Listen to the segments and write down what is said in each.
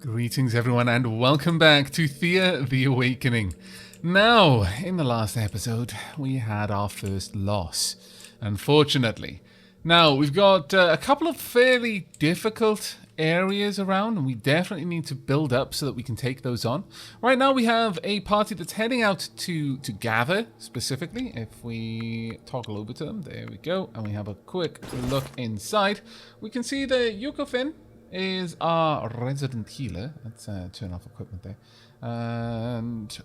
Greetings everyone and welcome back to Thea the Awakening. Now, in the last episode, we had our first loss, unfortunately. Now, we've got a couple of fairly difficult areas around, and we definitely need to build up so that we can take those on. Right now we have a party that's heading out to gather, specifically. If we toggle over to them, there we go, and we have a quick look inside. We can see that Yukofin is our resident healer. Let's turn off equipment there. And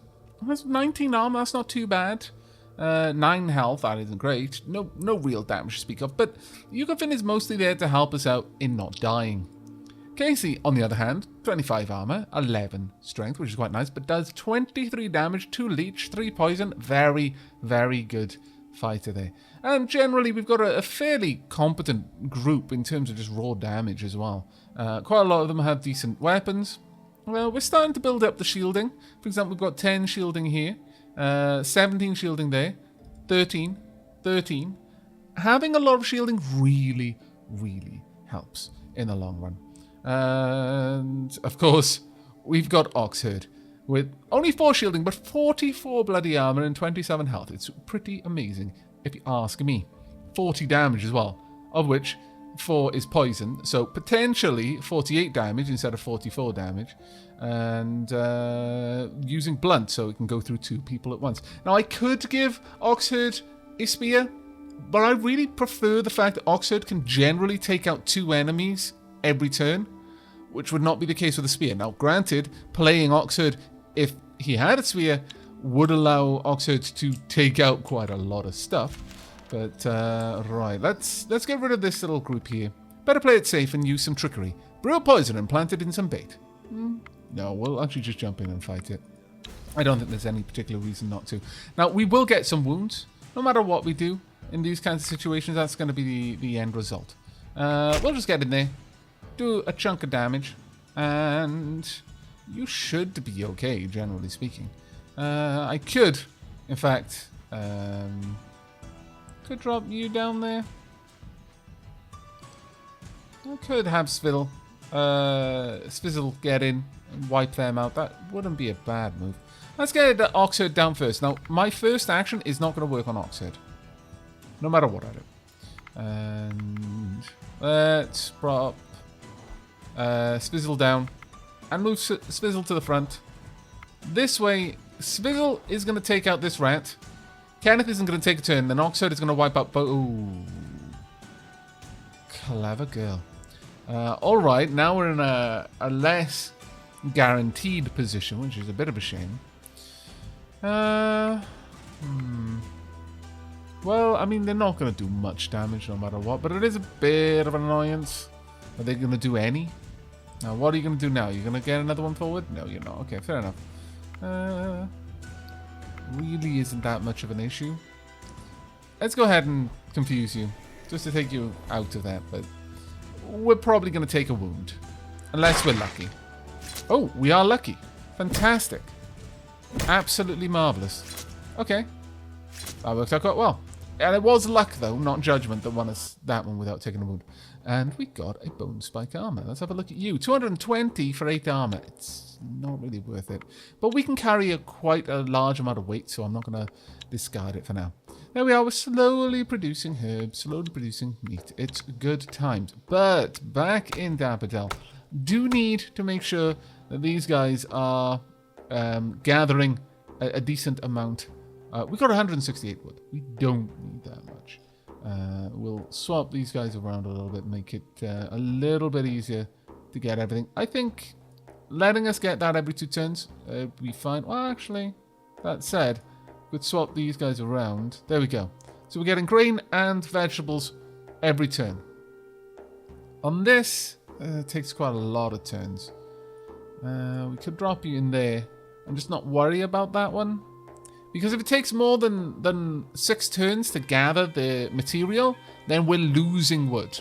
has 19 armor, that's not too bad. 9 health, that isn't great. No real damage to speak of, but Yukofin is mostly there to help us out in not dying. Casey, on the other hand, 25 armor, 11 strength, which is quite nice, but does 23 damage, 2 leech, 3 poison. Very, very good fighter there. And generally, we've got a fairly competent group in terms of just raw damage as well. Quite a lot of them have decent weapons. Well, we're starting to build up the shielding. For example, we've got 10 shielding here, 17 shielding there, 13. Having a lot of shielding really, really helps in the long run. And, of course, we've got Oxherd with only 4 shielding, but 44 bloody armor and 27 health. It's pretty amazing, if you ask me. 40 damage as well, of which 4 is poison, so potentially 48 damage instead of 44 damage. And using blunt, so it can go through 2 people at once. Now, I could give Oxherd a spear, but I really prefer the fact that Oxherd can generally take out 2 enemies every turn, which would not be the case with a spear. Now, granted, playing Oxherd, if he had a spear, would allow Oxherd to take out quite a lot of stuff. But, right, let's get rid of this little group here. Better play it safe and use some trickery. Brew a poison and plant it in some bait. No, we'll actually just jump in and fight it. I don't think there's any particular reason not to. Now, we will get some wounds. No matter what we do in these kinds of situations, that's going to be the end result. We'll just get in there, do a chunk of damage, and you should be okay, generally speaking. I could, in fact, could drop you down there. I could have Svizzle get in and wipe them out. That wouldn't be a bad move. Let's get Oxherd down first. Now, my first action is not going to work on Oxherd, no matter what I do. And let's prop Svizzle down and move Svizzle to the front. This way, Svizzle is going to take out this rat. Kenneth isn't going to take a turn. Then Oxherd is going to wipe out both. Ooh. Clever girl. Alright, now we're in a less guaranteed position, which is a bit of a shame. Well, I mean, they're not going to do much damage no matter what, but it is a bit of an annoyance. Are they going to do any? Now, what are you going to do now? You're going to get another one forward? No, you're not. Okay, fair enough. Really isn't that much of an issue. Let's go ahead and confuse you, just to take you out of that, but we're probably going to take a wound. Unless we're lucky. Oh, we are lucky. Fantastic. Absolutely marvellous. Okay. That worked out quite well. And it was luck, though, not judgment, that won us that one without taking a wound. And we got a bone spike armor. Let's have a look at you. 220 for 8 armor. It's not really worth it. But we can carry quite a large amount of weight, so I'm not going to discard it for now. There we are. We're slowly producing herbs, slowly producing meat. It's good times. But back in Dapperdell, do need to make sure that these guys are gathering a decent amount. We got 168 wood. We don't need that much. We'll swap these guys around a little bit, make it a little bit easier to get everything. I think letting us get that every 2 turns would be fine. Well, actually, that said, we'd swap these guys around. There we go. So we're getting grain and vegetables every turn. On this, it takes quite a lot of turns. We could drop you in there and just not worry about that one. Because if it takes more than 6 turns to gather the material, then we're losing wood.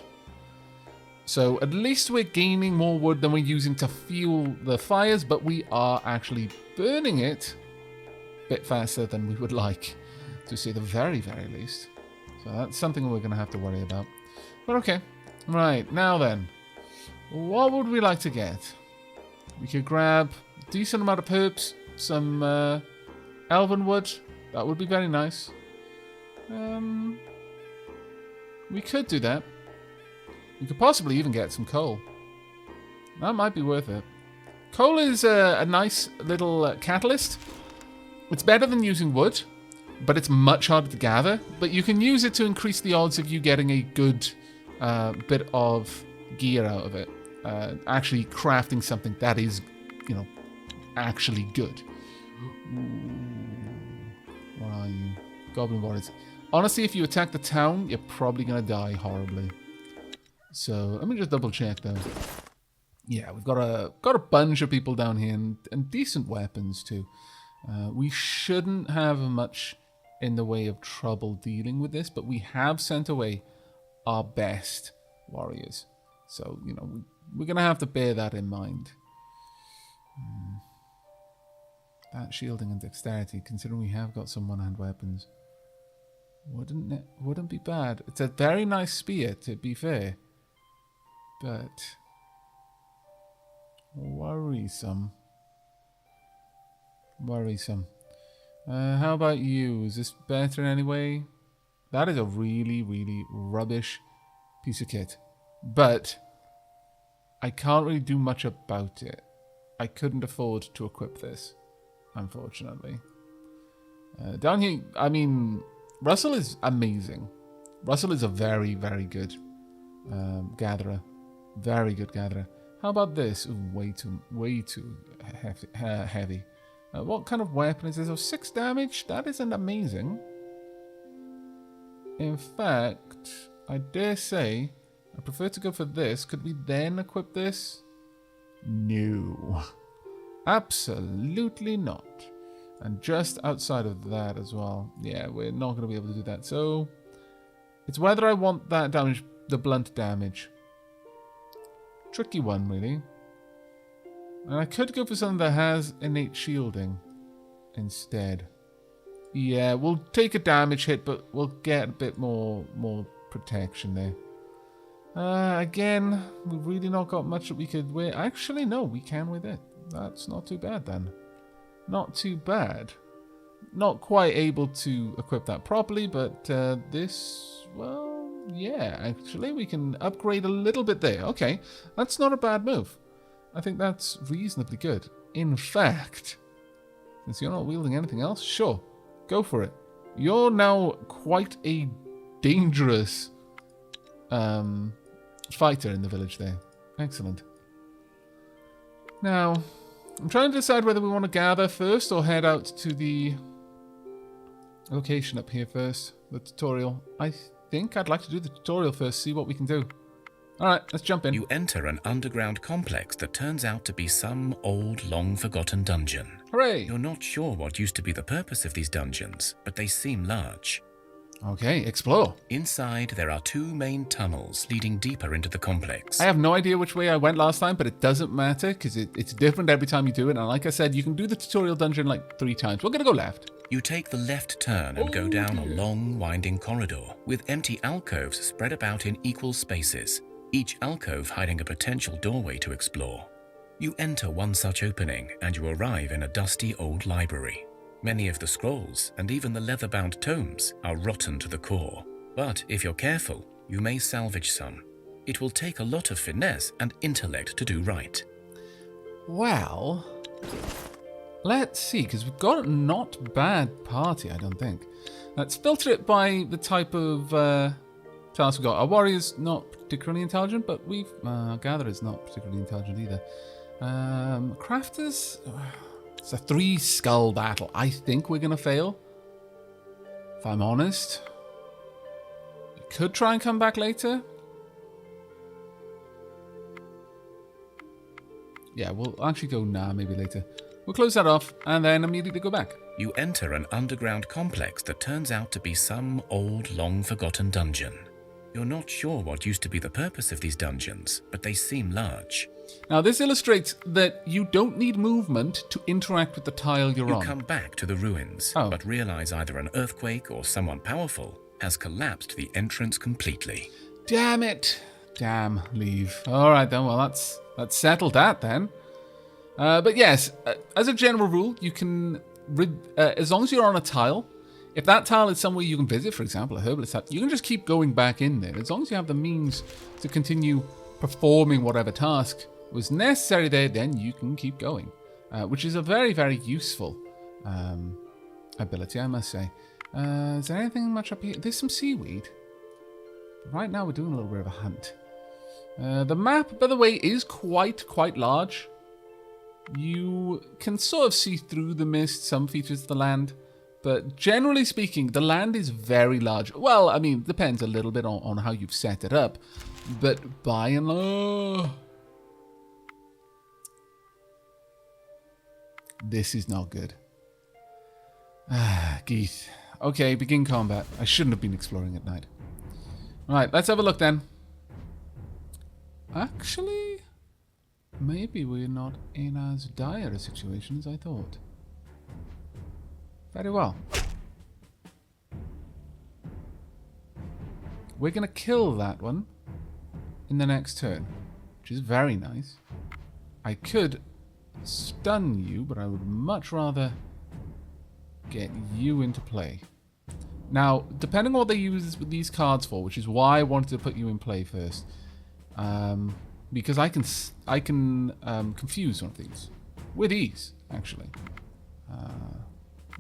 So at least we're gaining more wood than we're using to fuel the fires, but we are actually burning it a bit faster than we would like, to say the very, very least. So that's something we're going to have to worry about. But okay. Right, now then. What would we like to get? We could grab a decent amount of herbs, some elven wood. That would be very nice. We could do that. We could possibly even get some coal. That might be worth it. Coal is a nice little catalyst. It's better than using wood, but it's much harder to gather. But you can use it to increase the odds of you getting a good bit of gear out of it. Actually crafting something that is, you know, actually good. What are you? Goblin warriors. Honestly, if you attack the town, you're probably going to die horribly. So, let me just double check though. Yeah, we've got a bunch of people down here and decent weapons too. We shouldn't have much in the way of trouble dealing with this, but we have sent away our best warriors. So, you know, we're going to have to bear that in mind. That shielding and dexterity, considering we have got some one-hand weapons, wouldn't be bad. It's a very nice spear, to be fair, but worrisome. How about you? Is this better in any way? That is a really, really rubbish piece of kit, but I can't really do much about it. I couldn't afford to equip this, unfortunately. Down here, I mean, Russell is amazing. Russell is a very, very good gatherer. Very good gatherer. How about this? Ooh, way too heavy. What kind of weapon is this? Oh, 6 damage? That isn't amazing. In fact, I dare say I prefer to go for this. Could we then equip this? No. Absolutely not. And just outside of that as well. Yeah, we're not going to be able to do that. So, it's whether I want that damage, the blunt damage. Tricky one, really. And I could go for something that has innate shielding instead. Yeah, we'll take a damage hit, but we'll get a bit more protection there. Again, we've really not got much that we could wear. Actually, no, we can with it. That's not too bad then. Not too bad. Not quite able to equip that properly, but this, well, yeah, actually we can upgrade a little bit there. Okay, that's not a bad move. I think that's reasonably good. In fact, since you're not wielding anything else, sure, go for it. You're now quite a dangerous fighter in the village there. Excellent. Now, I'm trying to decide whether we want to gather first or head out to the location up here first. The tutorial. I think I'd like to do the tutorial first, see what we can do. Alright, let's jump in. You enter an underground complex that turns out to be some old, long-forgotten dungeon. Hooray! You're not sure what used to be the purpose of these dungeons, but they seem large. Okay, explore. Inside, there are 2 main tunnels leading deeper into the complex. I have no idea which way I went last time, but it doesn't matter because it's different every time you do it. And like I said, you can do the tutorial dungeon like 3 times. We're going to go left. You take the left turn and go down a long, winding corridor with empty alcoves spread about in equal spaces, each alcove hiding a potential doorway to explore. You enter one such opening and you arrive in a dusty old library. Many of the scrolls and even the leather-bound tomes are rotten to the core. But if you're careful, you may salvage some. It will take a lot of finesse and intellect to do right. Well, let's see, because we've got a not bad party, I don't think. Let's filter it by the type of task we've got. Our warrior's not particularly intelligent, but our gatherer's not particularly intelligent either. Crafters... It's a 3-skull battle. I think we're going to fail. If I'm honest. We could try and come back later. Yeah, we'll actually go maybe later. We'll close that off and then immediately go back. You enter an underground complex that turns out to be some old, long-forgotten dungeon. You're not sure what used to be the purpose of these dungeons, but they seem large. Now, this illustrates that you don't need movement to interact with the tile you're on. You come back to the ruins, but realize either an earthquake or someone powerful has collapsed the entrance completely. Damn it. Damn, leave. All right, then. Well, that's settled that, then. But yes, as a general rule, you can, as long as you're on a tile, if that tile is somewhere you can visit, for example, a herbalist tile, you can just keep going back in there. As long as you have the means to continue performing whatever task was necessary there, then you can keep going, which is a very, very useful ability, I must say. Is there anything much up here? There's some seaweed. Right now we're doing a little bit of a hunt. The map, by the way, is quite large. You can sort of see through the mist some features of the land, but generally speaking, the land is very large. Well, I mean, depends a little bit on how you've set it up, but by and large... This is not good. Geeth. Okay, begin combat. I shouldn't have been exploring at night. Alright, let's have a look then. Actually, maybe we're not in as dire a situation as I thought. Very well. We're going to kill that one in the next turn, which is very nice. I could stun you, but I would much rather get you into play. Now, depending on what they use these cards for, which is why I wanted to put you in play first, because I can confuse one of these with ease, actually.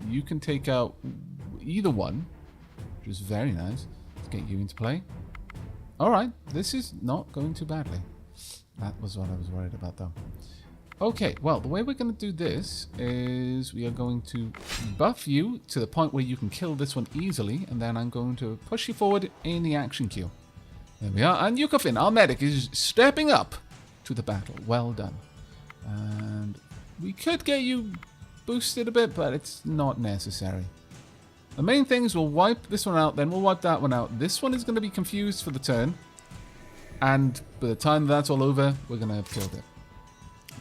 You can take out either one, which is very nice. Let's get you into play. Alright, this is not going too badly. That was what I was worried about, though. Okay, well, the way we're going to do this is we are going to buff you to the point where you can kill this one easily, and then I'm going to push you forward in the action queue. There we are, and Yukofin, our medic, is stepping up to the battle. Well done. And we could get you boosted a bit, but it's not necessary. The main thing is we'll wipe this one out, then we'll wipe that one out. This one is going to be confused for the turn, and by the time that's all over, we're going to have killed it.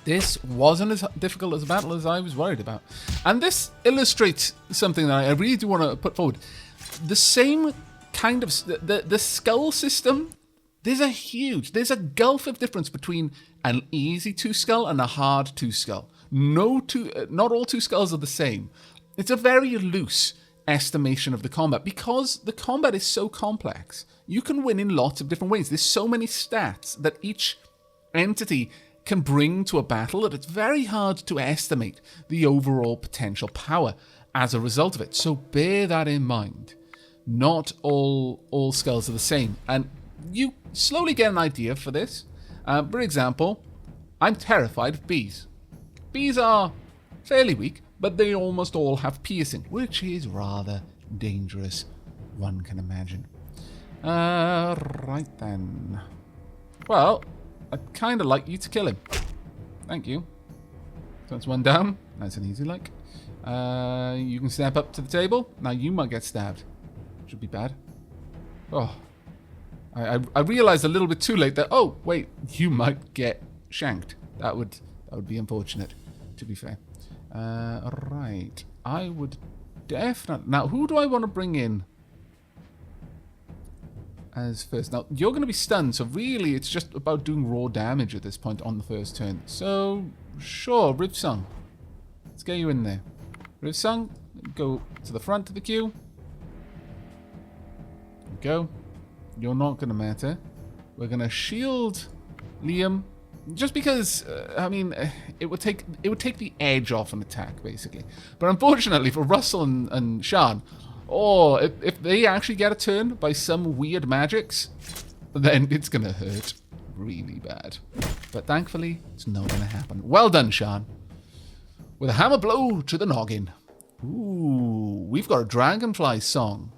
This wasn't as difficult as a battle as I was worried about. And this illustrates something that I really do want to put forward. The same kind of... The skull system, there's a gulf of difference between an easy 2-skull and a hard 2-skull. Not all 2 skulls are the same. It's a very loose estimation of the combat because the combat is so complex. You can win in lots of different ways. There's so many stats that each entity can bring to a battle that it's very hard to estimate the overall potential power as a result of it. So bear that in mind. Not all skulls are the same. And you slowly get an idea for this. For example, I'm terrified of bees. Bees are fairly weak, but they almost all have piercing, which is rather dangerous, one can imagine. Right then. Well, I'd kind of like you to kill him. Thank you. That's one down. Nice and easy, like. You can step up to the table. Now you might get stabbed. Should be bad. Oh. I realized a little bit too late that, oh, wait, you might get shanked. That would be unfortunate, to be fair. Right. I would definitely... Now, who do I want to bring in as first? Now, you're going to be stunned, so really it's just about doing raw damage at this point on the first turn. So, sure, Rivsung. Let's get you in there. Rivsung, go to the front of the queue. There we go. You're not going to matter. We're going to shield Liam. Just because, I mean, it would take the edge off an attack, basically. But unfortunately for Russell and Sean, if they actually get a turn by some weird magics, then it's going to hurt really bad. But thankfully, it's not going to happen. Well done, Sean. With a hammer blow to the noggin. Ooh, we've got a dragonfly song.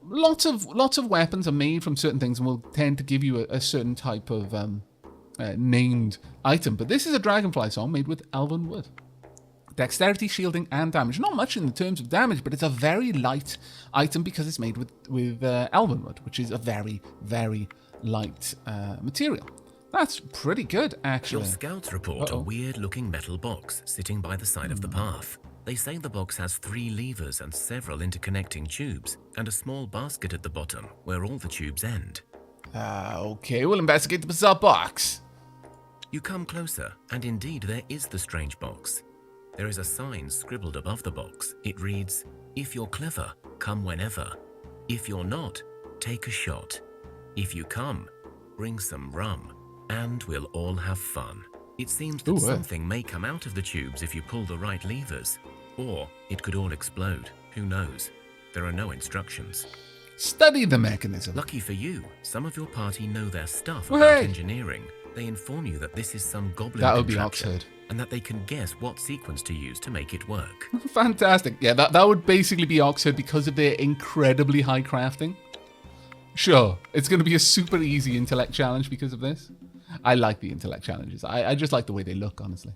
Lots of weapons are made from certain things and will tend to give you a certain type of named item. But this is a dragonfly song made with elven wood. Dexterity, shielding, and damage. Not much in the terms of damage, but it's a very light item because it's made with elven wood, which is a very, very light material. That's pretty good, actually. Your scouts report a weird-looking metal box sitting by the side of the path. They say the box has 3 levers and several interconnecting tubes, and a small basket at the bottom where all the tubes end. Okay, we'll investigate the bizarre box. You come closer, and indeed there is the strange box. There is a sign scribbled above the box. It reads, "If you're clever, come whenever. If you're not, take a shot. If you come, bring some rum, and we'll all have fun." It seems that something may come out of the tubes if you pull the right levers, or it could all explode. Who knows? There are no instructions. Study the mechanism. Lucky for you, some of your party know their stuff about engineering. They inform you that this is some goblin That would be contraption, Oxford. and that they can guess what sequence to use to make it work. Fantastic. Yeah, that would basically be Oxford because of their incredibly high crafting. Sure, it's going to be a super easy intellect challenge because of this. I like the intellect challenges. I just like the way they look, honestly.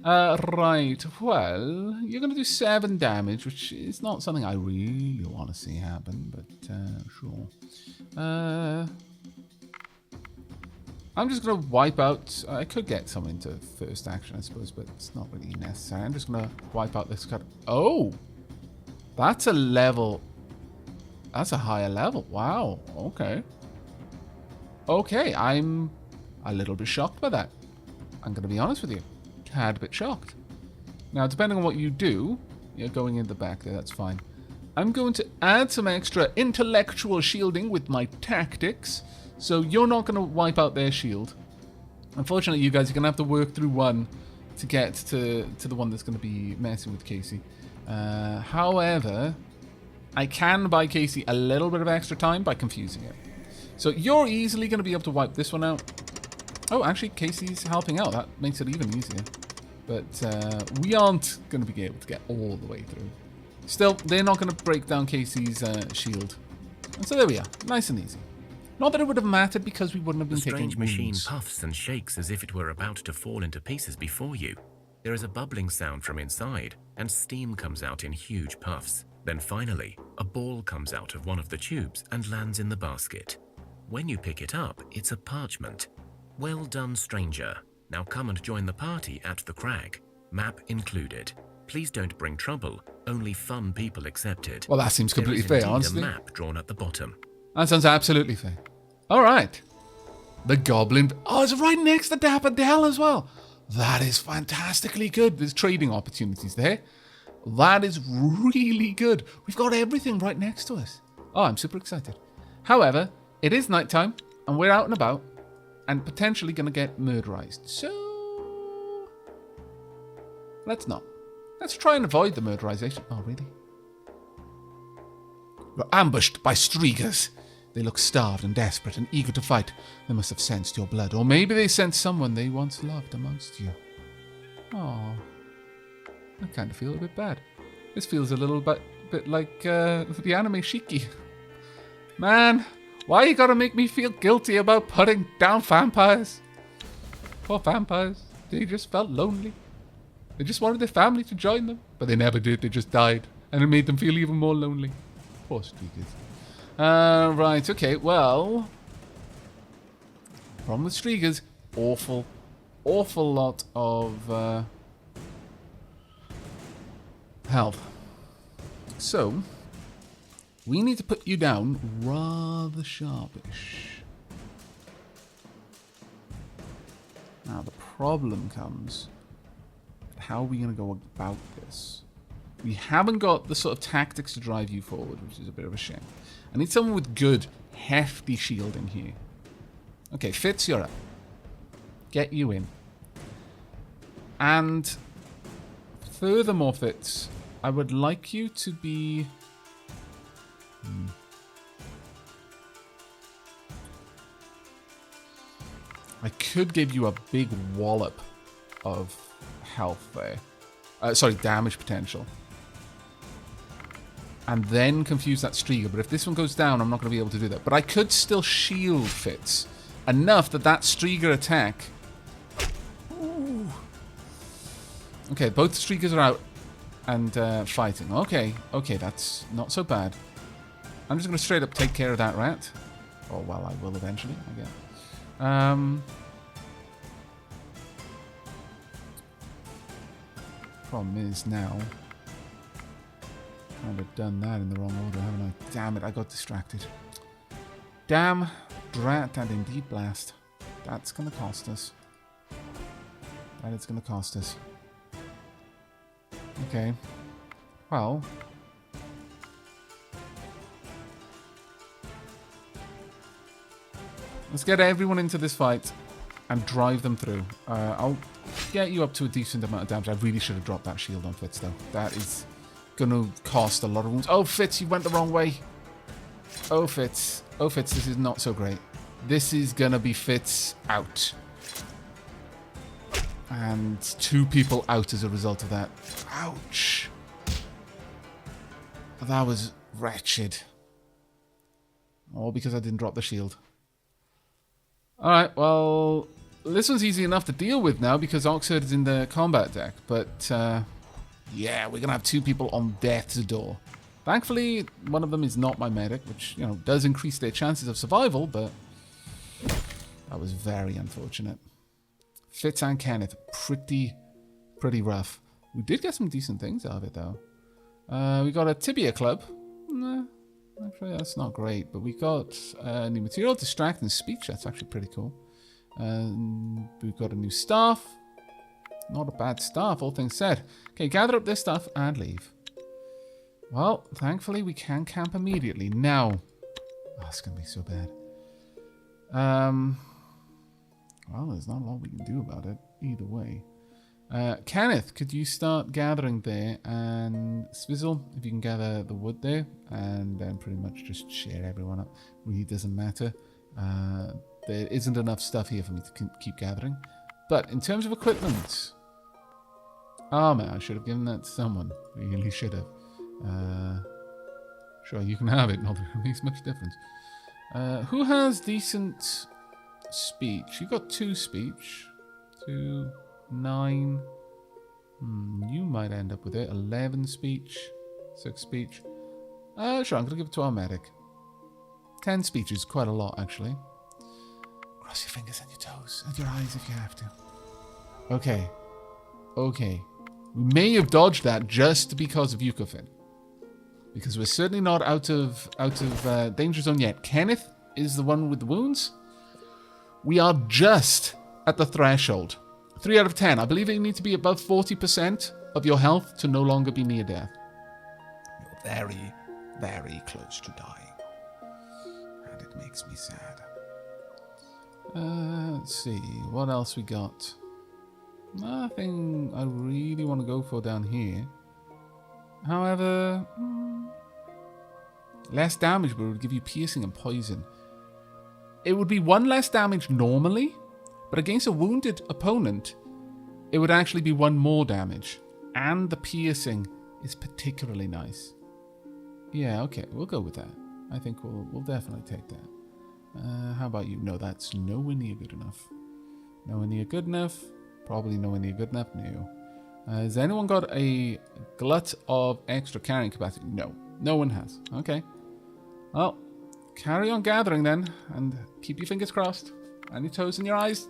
Right, well, you're going to do 7 damage, which is not something I really want to see happen, but sure. I'm just going to wipe out... I could get some into first action, I suppose, but it's not really necessary. I'm just going to wipe out this card. Oh! That's a level... That's a higher level. Wow, okay. Okay, I'm a little bit shocked by that. I'm going to be honest with you. Tad bit shocked. Now, depending on what you do, you're going in the back there, that's fine. I'm going to add some extra intellectual shielding with my tactics, so you're not going to wipe out their shield. Unfortunately, you guys are going to have to work through one to get to the one that's going to be messing with Casey. However, I can buy Casey a little bit of extra time by confusing it. So you're easily going to be able to wipe this one out. Oh, actually, Casey's helping out. That makes it even easier. But we aren't going to be able to get all the way through. Still, they're not going to break down Casey's shield. And so there we are. Nice and easy. Not that it would have mattered because we wouldn't have been taking The strange machine wounds. puffs and shakes as if it were about to fall into pieces before you. There is a bubbling sound from inside, and steam comes out in huge puffs. Then finally, a ball comes out of one of the tubes and lands in the basket. When you pick it up, it's a parchment. "Well done, stranger. Now come and join the party at the crag. Map included. Please don't bring trouble. Only fun people accepted." Well, that seems completely There is fair, indeed honestly. a map drawn at the bottom. That sounds absolutely fair. All right. The Goblin... Oh, it's right next to Daffodil as well. That is fantastically good. There's trading opportunities there. That is really good. We've got everything right next to us. Oh, I'm super excited. However, it is nighttime, and we're out and about, and potentially going to get murderized. So... let's not. Let's try and avoid the murderization. Oh, really? We're ambushed by Strigas. They look starved and desperate and eager to fight. They must have sensed your blood. Or maybe they sensed someone they once loved amongst you. Oh, I kind of feel a bit bad. This feels a little bit like the anime Shiki. Man, why you gotta make me feel guilty about putting down vampires? Poor vampires. They just felt lonely. They just wanted their family to join them. But they never did. They just died. And it made them feel even more lonely. Poor Strigas. Right, okay, well... problem with Strigas, awful lot of health. So, we need to put you down rather sharpish. Now, the problem comes, how are we going to go about this? We haven't got the sort of tactics to drive you forward, which is a bit of a shame. I need someone with good, hefty shielding here. Okay, Fitz, you're up. Get you in. And furthermore, Fitz, I would like you to be... I could give you a big wallop of health there. Sorry, damage potential. And then confuse that Striga. But if this one goes down, I'm not going to be able to do that. But I could still shield Fitz enough that that Striga attack... Ooh. Okay, both Strigas are out and fighting. Okay, that's not so bad. I'm just going to straight up take care of that rat. Or, well, I will eventually, I guess. Problem is now... I'd have done that in the wrong order, haven't I? Damn it, I got distracted. Damn, drat, and indeed blast. That's going to cost us. But it's going to cost us. Okay. Well. Let's get everyone into this fight and drive them through. I'll get you up to a decent amount of damage. I really should have dropped that shield on Fitz, though. That is going to cost a lot of wounds. Oh, Fitz, you went the wrong way. Oh, Fitz. Oh, Fitz, this is not so great. This is going to be Fitz out. And 2 people out as a result of that. Ouch. That was wretched. All because I didn't drop the shield. Alright, well, this one's easy enough to deal with now because Oxford is in the combat deck. But, yeah, we're going to have 2 people on death's door. Thankfully, one of them is not my medic, which, you know, does increase their chances of survival, but that was very unfortunate. Fitz and Kenneth, pretty rough. We did get some decent things out of it, though. We got a tibia club. Nah, actually, that's not great, but we got new material, distract, and speech. That's actually pretty cool. We've got a new staff. Not a bad staff, all things said. Okay, gather up this stuff and leave. Well, thankfully, we can camp immediately. Now, oh, it's going to be so bad. Well, there's not a lot we can do about it, either way. Kenneth, could you start gathering there? And Swizzle, if you can gather the wood there. And then pretty much just share everyone up. Really doesn't matter. There isn't enough stuff here for me to keep gathering. But in terms of equipment... armor, I should have given that to someone. Really should have. Sure, you can have it. Not that it makes much difference. Who has decent speech? You got 2 speech. 2, 9. You might end up with it. 11 speech. 6 speech. Sure, I'm going to give it to our medic. 10 speech is quite a lot, actually. Cross your fingers and your toes. And your eyes if you have to. Okay. Okay. We may have dodged that just because of Yukofin. Because we're certainly not out of danger zone yet. Kenneth is the one with the wounds. We are just at the threshold. 3 out of 10. I believe you need to be above 40% of your health to no longer be near death. You're very, very close to dying. And it makes me sad. Let's see. What else we got? Nothing I really want to go for down here. However, less damage, but it would give you piercing and poison. It would be 1 less damage normally, but against a wounded opponent, it would actually be 1 more damage. And the piercing is particularly nice. Yeah, okay, we'll go with that. I think we'll definitely take that. How about you? No, that's nowhere near good enough. Nowhere near good enough. Probably nowhere near good enough. No. Has anyone got a glut of extra carrying capacity? No. No one has. Okay. Well, carry on gathering then, and keep your fingers crossed, and your toes and your eyes.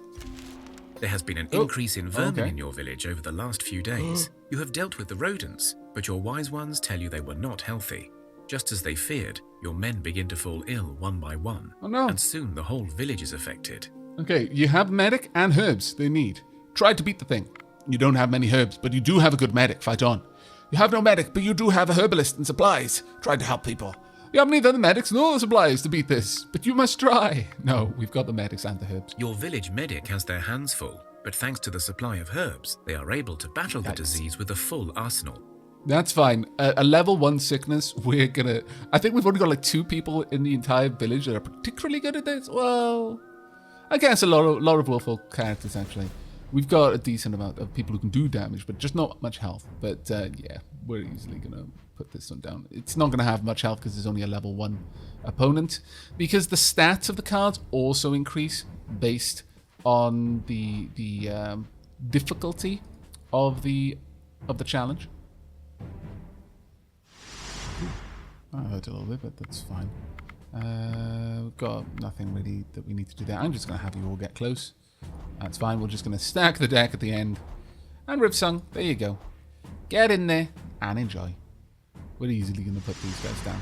There has been an increase in vermin in your village over the last few days. You have dealt with the rodents, but your wise ones tell you they were not healthy. Just as they feared, your men begin to fall ill one by one. Oh no. And soon the whole village is affected. Okay, you have medic and herbs they need. Try to beat the thing. You don't have many herbs, but you do have a good medic. Fight on. You have no medic, but you do have a herbalist and supplies. Try to help people. You have neither the medics nor the supplies to beat this, but you must try. No, we've got the medics and the herbs. Your village medic has their hands full, but thanks to the supply of herbs, they are able to battle the disease with a full arsenal. That's fine. A level 1 sickness, we're gonna... I think we've only got like 2 people in the entire village that are particularly good at this. Well, I guess a lot of Wolffolk characters, actually. We've got a decent amount of people who can do damage, but just not much health. But yeah, we're easily going to put this one down. It's not going to have much health because there's only a level 1 opponent. Because the stats of the cards also increase based on the difficulty of the challenge. I hurt a little bit, but that's fine. We've got nothing really that we need to do there. I'm just going to have you all get close. That's fine. We're just going to stack the deck at the end. And Ripsung, there you go. Get in there and enjoy. We're easily going to put these guys down.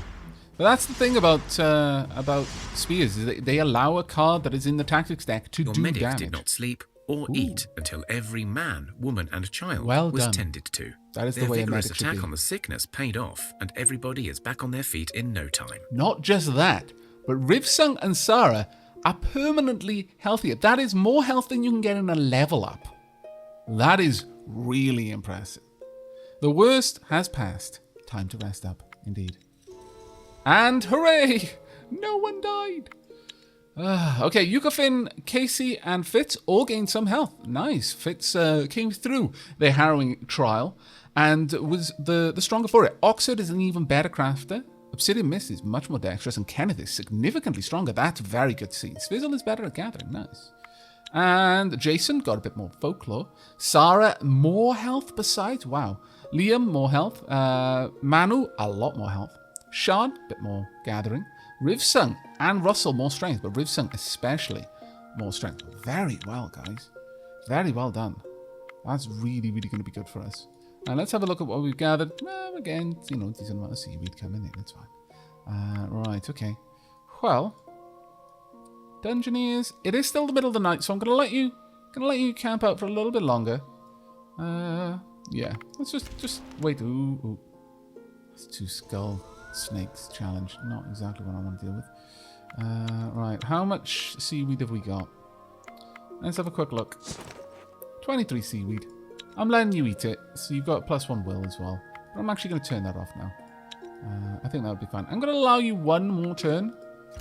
But that's the thing about spears, is they allow a card that is in the tactics deck to do damage. Your medics did not sleep or eat until every man, woman, and child Well was done. tended to. That is Their the way a vigorous medic should attack be. on the sickness paid off, and everybody is back on their feet in no time. Not just that, but Rivsung and Sarah are permanently healthier. That is more health than you can get in a level up. That is really impressive. The worst has passed. Time to rest up, indeed. And hooray! No one died. Okay, Yukafin, Casey, and Fitz all gained some health. Nice. Fitz came through their harrowing trial and was the stronger for it. Oxford is an even better crafter. Obsidian Mist is much more dexterous, and Kenneth is significantly stronger. That's very good to see. Svizzle is better at gathering. Nice. And Jason got a bit more folklore. Sarah, more health besides. Wow. Liam, more health. Manu, a lot more health. Sean, a bit more gathering. Rivsung and Russell, more strength, but Rivsung especially more strength. Very well, guys. Very well done. That's really, really going to be good for us. And let's have a look at what we've gathered. Well, again, decent amount of seaweed coming in. That's fine. Right, okay. Well, Dungeoneers, it is still the middle of the night, so I'm going to let you camp out for a little bit longer. Yeah. Let's just wait. Ooh. That's 2 skull snakes challenge. Not exactly what I want to deal with. Right. How much seaweed have we got? Let's have a quick look. 23 seaweed. I'm letting you eat it, so you've got +1 will as well. But I'm actually going to turn that off now. I think that would be fine. I'm going to allow you one more turn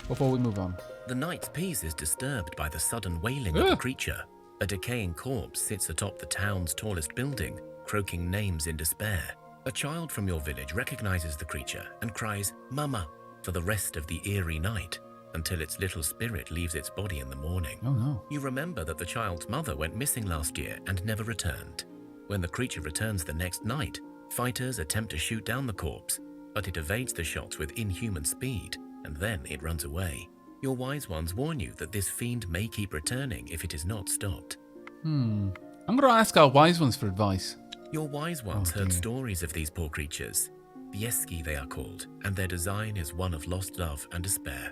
before we move on. The night's peace is disturbed by the sudden wailing of a creature. A decaying corpse sits atop the town's tallest building, croaking names in despair. A child from your village recognizes the creature and cries, "Mama," for the rest of the eerie night, until its little spirit leaves its body in the morning. Oh no. You remember that the child's mother went missing last year and never returned. When the creature returns the next night, fighters attempt to shoot down the corpse, but it evades the shots with inhuman speed, and then it runs away. Your wise ones warn you that this fiend may keep returning if it is not stopped. I'm going to ask our wise ones for advice. Your wise ones heard stories of these poor creatures. Vieski they are called, and their design is one of lost love and despair.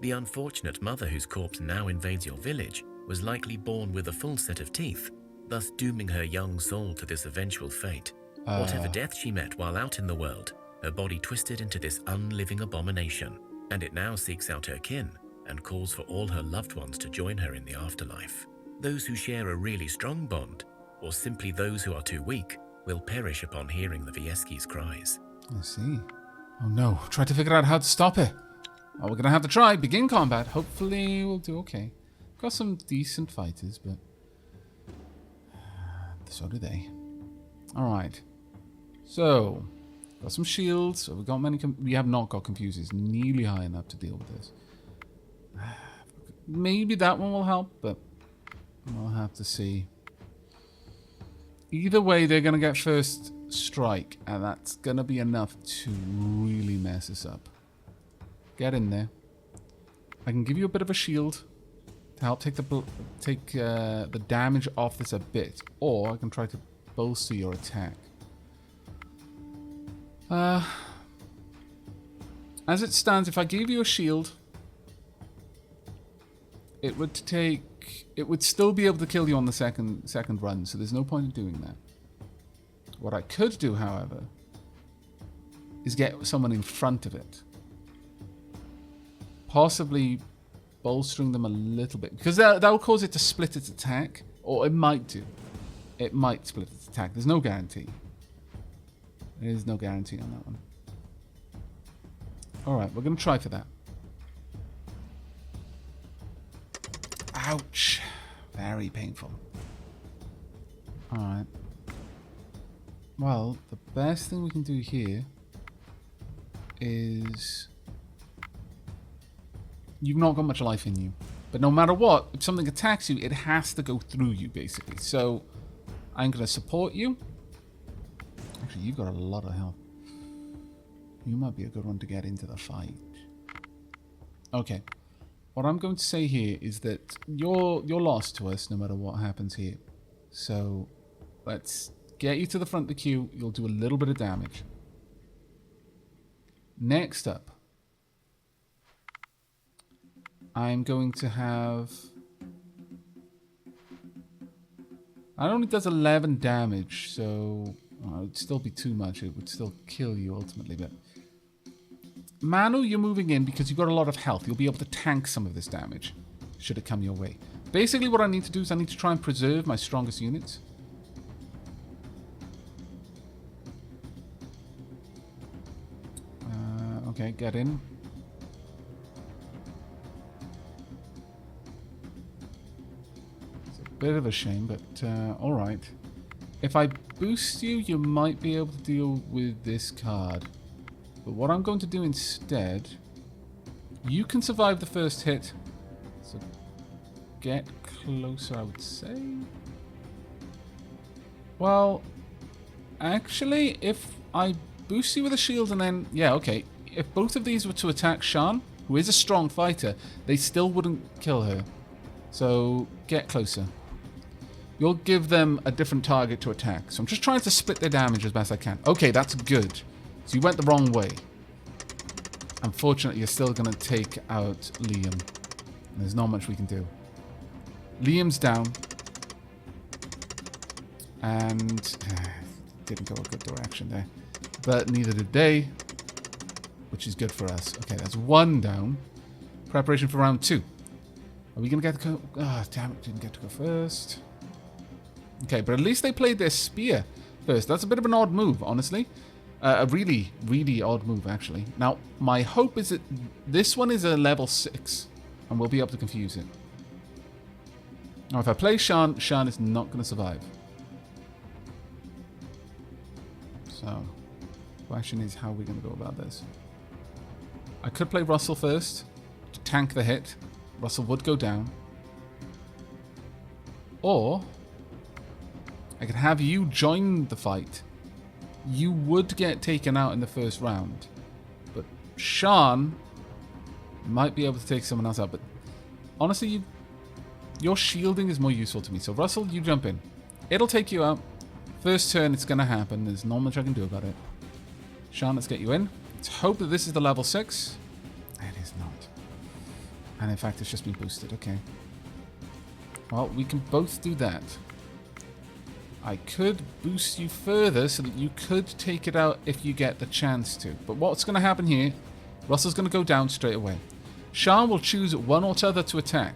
The unfortunate mother whose corpse now invades your village was likely born with a full set of teeth, thus dooming her young soul to this eventual fate. Whatever death she met while out in the world, her body twisted into this unliving abomination, and it now seeks out her kin and calls for all her loved ones to join her in the afterlife. Those who share a really strong bond, or simply those who are too weak, will perish upon hearing the Vieski's cries. I see. Oh no, try to figure out how to stop it. Well, we're going to have to try. Begin combat. Hopefully we'll do okay. Got some decent fighters, but so do they. Alright. So, got some shields. So we have not got confuses nearly high enough to deal with this. Maybe that one will help, but we'll have to see. Either way, they're going to get first strike, and that's going to be enough to really mess us up. Get in there. I can give you a bit of a shield to help take the damage off this a bit, or I can try to bolster your attack. As it stands, if I gave you a shield, it would still be able to kill you on the second run, so there's no point in doing that. What I could do, however, is get someone in front of it. Possibly bolstering them a little bit, because that will cause it to split its attack, or it might do. It might split its attack. There's no guarantee. There is no guarantee on that one. Alright, we're going to try for that. Ouch. Very painful. Alright. Well, the best thing we can do here is... You've not got much life in you. But no matter what, if something attacks you, it has to go through you, basically. So, I'm going to support you. Actually, you've got a lot of health. You might be a good one to get into the fight. Okay. What I'm going to say here is that you're lost to us no matter what happens here. So, let's get you to the front of the queue. You'll do a little bit of damage. Next up, I'm going to have It only does 11 damage, so it would still be too much. It would still kill you ultimately, but... Manu, you're moving in because you've got a lot of health. You'll be able to tank some of this damage, should it come your way. Basically, what I need to do is I need to try and preserve my strongest units. Okay, get in. It's a bit of a shame, but alright. If I boost you, you might be able to deal with this card. But what I'm going to do instead... You can survive the first hit. So get closer, I would say. Well, actually, if I boost you with a shield and then... Yeah, okay. If both of these were to attack Shan, who is a strong fighter, they still wouldn't kill her. So get closer. You'll give them a different target to attack. So I'm just trying to split their damage as best I can. Okay, that's good. So you went the wrong way. Unfortunately, you're still going to take out Liam. There's not much we can do. Liam's down. And... didn't go a good direction there. But neither did they. Which is good for us. Okay, that's one down. Preparation for round 2. Are we going to get to go... Ah, damn it, didn't get to go first. Okay, but at least they played their spear first. That's a bit of an odd move, honestly. A really, really odd move, actually. Now, my hope is that this one is a level 6. And we'll be able to confuse it. Now, if I play Shan, Shan is not going to survive. So, the question is, how are we going to go about this? I could play Russell first to tank the hit. Russell would go down. Or I could have you join the fight. You would get taken out in the first round. But Shan might be able to take someone else out. But honestly, your shielding is more useful to me. So Russell, you jump in. It'll take you out. First turn, it's going to happen. There's not much I can do about it. Shan, let's get you in. Let's hope that this is the level 6. It is not. And in fact, it's just been boosted. Okay. Well, we can both do that. I could boost you further so that you could take it out if you get the chance to. But what's going to happen here, Russell's going to go down straight away. Shan will choose one or t'other to attack.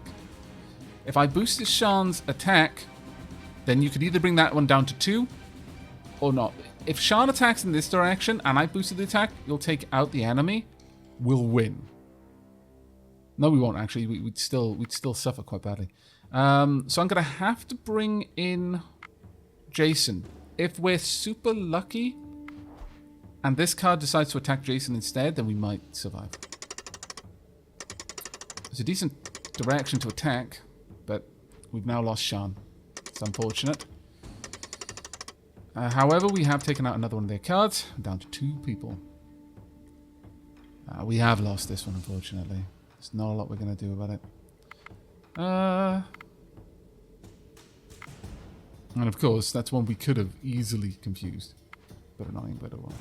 If I boosted Shan's attack, then you could either bring that one down to 2 or not. If Shan attacks in this direction and I boosted the attack, you'll take out the enemy. We'll win. No, we won't actually. We'd still suffer quite badly. So I'm going to have to bring in Jason. If we're super lucky and this card decides to attack Jason instead, then we might survive. It's a decent direction to attack, but we've now lost Shan. It's unfortunate. However, we have taken out another one of their cards. Down to 2 people. We have lost this one, unfortunately. There's not a lot we're going to do about it. And of course, that's one we could have easily confused. But annoying, but oh well.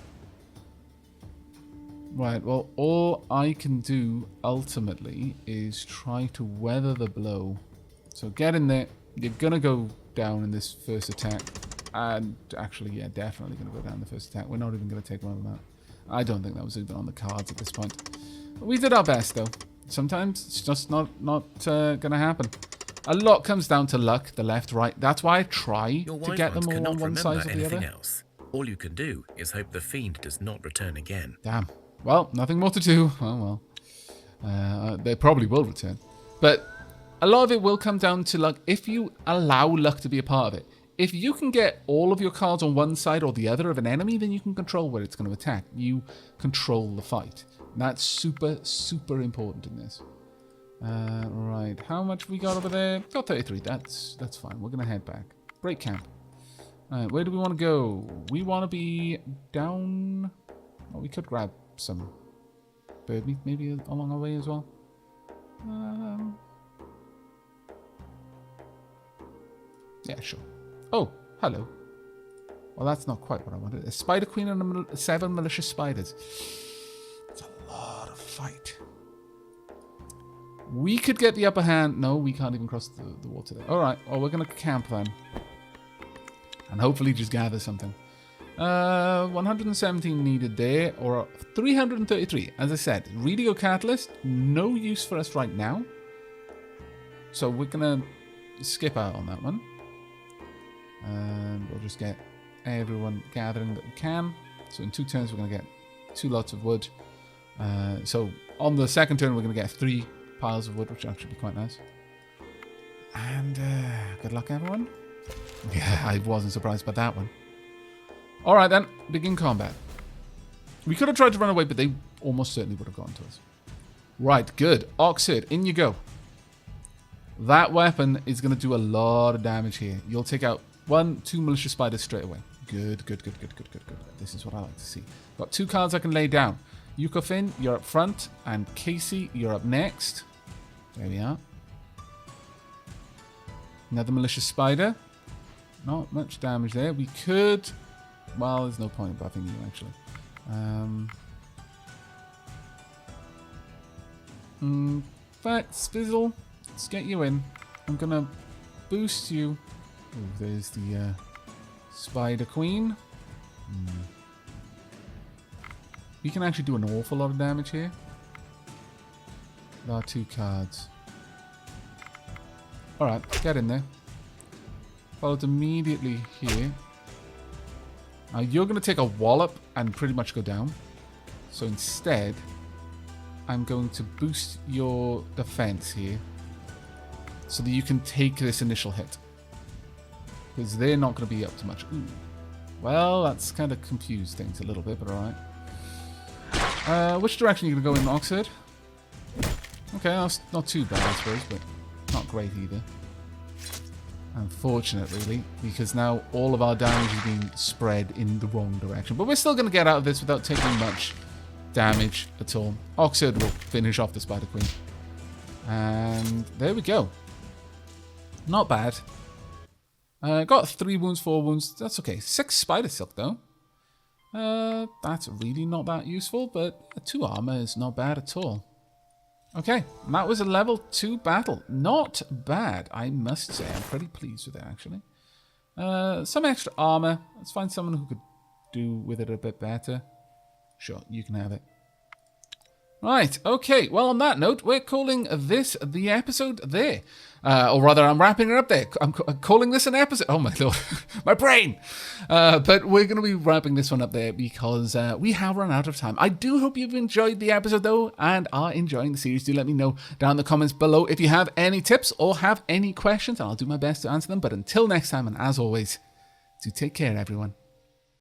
Right, well, all I can do, ultimately, is try to weather the blow. So get in there. You're going to go down in this first attack. And actually, yeah, definitely going to go down the first attack. We're not even going to take one of them out. I don't think that was even on the cards at this point. But we did our best, though. Sometimes it's just not going to happen. A lot comes down to luck, the left, right. That's why I try to get them all on one side or the other. Else. All you can do is hope the fiend does not return again. Damn. Well, nothing more to do. Oh, well. They probably will return. But a lot of it will come down to luck if you allow luck to be a part of it. If you can get all of your cards on one side or the other of an enemy, then you can control where it's going to attack. You control the fight. And that's super, super important in this. Right. How much we got over there? Got 33. That's fine. We're going to head back. Break camp. Where do we want to go? We want to be down... Well, we could grab some bird meat maybe along our way as well. Yeah, sure. Oh, hello. Well, that's not quite what I wanted. A spider queen and 7 malicious spiders. It's a lot of fight. We could get the upper hand. No, we can't even cross the water there. All right. Well, we're going to camp then. And hopefully just gather something. 117 needed there, or 333. As I said, Radio Catalyst, no use for us right now. So we're going to skip out on that one. And we'll just get everyone gathering that we can. So in 2 turns, we're going to get 2 lots of wood. So on the second turn, we're going to get 3 piles of wood, which actually be quite nice. And good luck, everyone. Yeah, I wasn't surprised by that one. All right, then. Begin combat. We could have tried to run away, but they almost certainly would have gone to us. Right, good. Oxherd, in you go. That weapon is going to do a lot of damage here. You'll take out 1, 2 malicious spiders straight away. Good. This is what I like to see. Got 2 cards I can lay down. Yukofin, you're up front. And Casey, you're up next. There we are. Another malicious spider. Not much damage there. We could... Well, there's no point in buffing you, actually. But, Spizzle, let's get you in. I'm going to boost you. Oh, there's the Spider Queen. We can actually do an awful lot of damage here. There are 2 cards. Alright, get in there. Followed immediately here. Now you're going to take a wallop and pretty much go down. So instead, I'm going to boost your defense here. So that you can take this initial hit. Because they're not going to be up to much. Ooh. Well, that's kind of confused things a little bit, but alright. Which direction are you going to go in, Oxford? Okay, that's not too bad, I suppose, but not great either. Unfortunate, really, because now all of our damage is being spread in the wrong direction. But we're still going to get out of this without taking much damage at all. Oxford will finish off the Spider Queen. And there we go. Not bad. Got 3 wounds, 4 wounds. That's okay. 6 Spider Silk, though. That's really not that useful, but 2 armor is not bad at all. Okay, and that was a level 2 battle. Not bad, I must say. I'm pretty pleased with it, actually. Some extra armor. Let's find someone who could do with it a bit better. Sure, you can have it. Right, okay. Well, on that note, we're calling this the episode there. Or rather, I'm wrapping it up there. I'm calling this an episode. Oh, my lord. My brain. But we're going to be wrapping this one up there because we have run out of time. I do hope you've enjoyed the episode, though, and are enjoying the series. Do let me know down in the comments below if you have any tips or have any questions, and I'll do my best to answer them. But until next time, and as always, do take care, everyone.